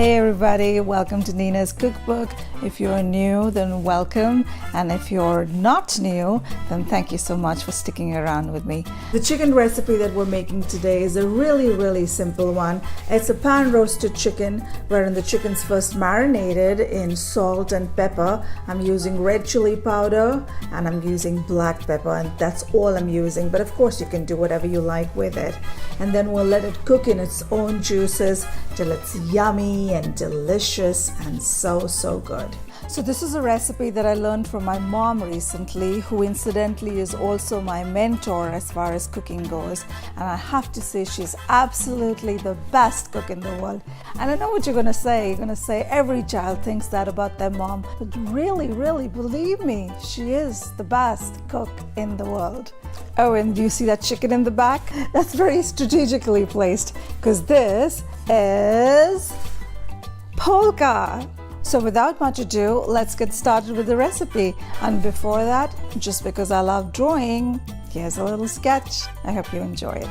Hey everybody, welcome to Nina's Cookbook. If you're new, then welcome. And if you're not new, then thank you so much for sticking around with me. The chicken recipe that we're making today is a really simple one. It's a pan roasted chicken wherein the chicken's first marinated in salt and pepper. I'm using red chili powder and I'm using black pepper, and that's all I'm using. But of course you can do whatever you like with it. And then we'll let it cook in its own juices till it's yummy and delicious and so good. So this is a recipe that I learned from my mom recently, who incidentally is also my mentor as far as cooking goes. And I have to say she's absolutely the best cook in the world. And I know what you're going to say. You're going to say every child thinks that about their mom. But really believe me, she is the best cook in the world. Oh, and do you see that chicken in the back? That's very strategically placed because this is polka. So without much ado, let's get started with the recipe. And before that, just because I love drawing, here's a little sketch. I hope you enjoy it.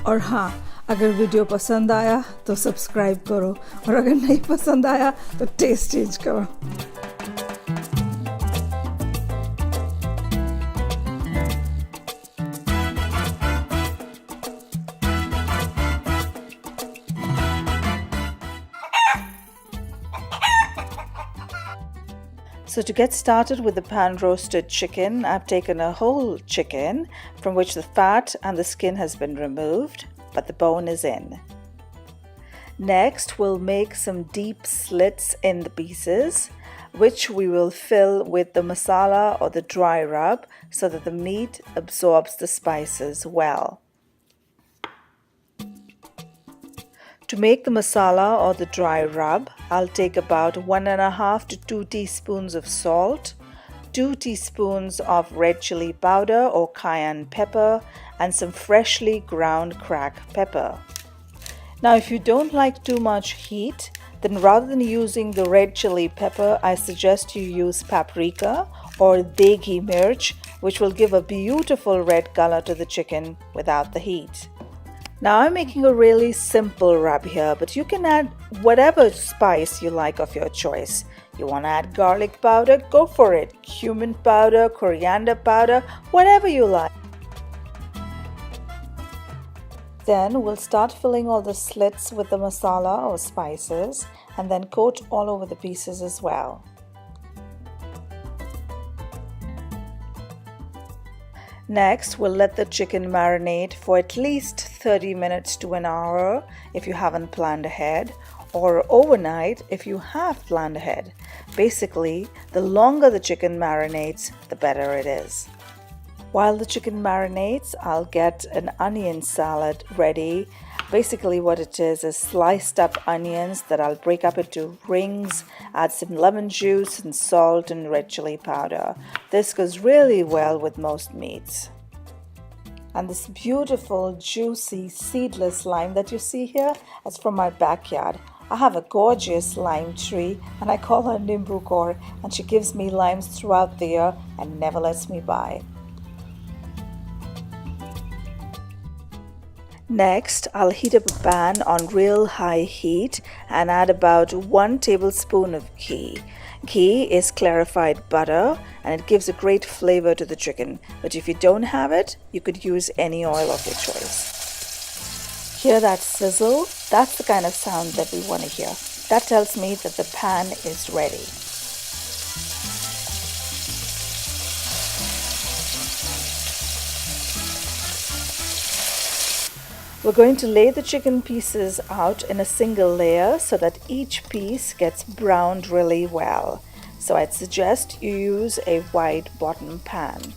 और हाँ, अगर video पसंद आया तो subscribe करो, और अगर नहीं पसंद आया तो टेस्ट चेंज करो. So to get started with the pan roasted chicken, I've taken a whole chicken from which the fat and the skin has been removed, but the bone is in. Next, we'll make some deep slits in the pieces, which we will fill with the masala or the dry rub so that the meat absorbs the spices well. To make the masala or the dry rub, I'll take about 1.5 to 2 teaspoons of salt, 2 teaspoons of red chili powder or cayenne pepper, and some freshly ground cracked pepper. Now, if you don't like too much heat, then rather than using the red chili pepper, I suggest you use paprika or degi mirch, which will give a beautiful red color to the chicken without the heat. Now I'm making a really simple rub here, but you can add whatever spice you like of your choice. You want to add garlic powder, go for it. Cumin powder, coriander powder, whatever you like. Then we'll start filling all the slits with the masala or spices and then coat all over the pieces as well. Next, we'll let the chicken marinate for at least 30 minutes to an hour if you haven't planned ahead, or overnight if you have planned ahead. Basically, the longer the chicken marinates, the better it is. While the chicken marinates, I'll get an onion salad ready. Basically what it is sliced up onions that I'll break up into rings, add some lemon juice and salt and red chili powder. This goes really well with most meats. And this beautiful, juicy, seedless lime that you see here is from my backyard. I have a gorgeous lime tree and I call her Nimbu Kaur, and she gives me limes throughout the year and never lets me buy. Next, I'll heat up a pan on real high heat and add about 1 tablespoon of ghee. Ghee is clarified butter and it gives a great flavor to the chicken. But if you don't have it, you could use any oil of your choice. Hear that sizzle? That's the kind of sound that we want to hear. That tells me that the pan is ready. We're going to lay the chicken pieces out in a single layer so that each piece gets browned really well. So I'd suggest you use a wide bottom pan.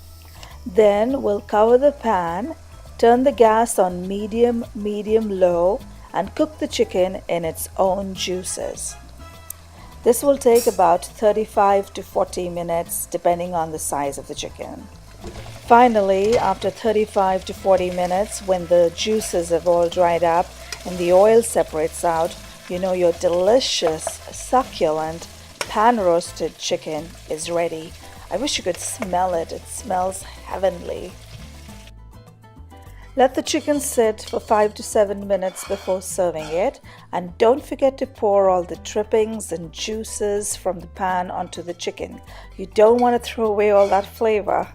Then we'll cover the pan, turn the gas on medium-low, and cook the chicken in its own juices. This will take about 35 to 40 minutes depending on the size of the chicken. Finally, after 35 to 40 minutes, when the juices have all dried up and the oil separates out, you know your delicious, succulent, pan-roasted chicken is ready. I wish you could smell it. It smells heavenly. Let the chicken sit for 5 to 7 minutes before serving it, and don't forget to pour all the drippings and juices from the pan onto the chicken. You don't want to throw away all that flavor.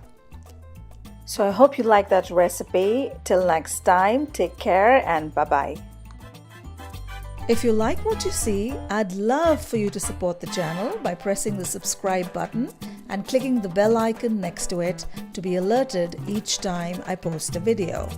So I hope you like that recipe. Till next time, take care and bye-bye. If you like what you see, I'd love for you to support the channel by pressing the subscribe button and clicking the bell icon next to it to be alerted each time I post a video.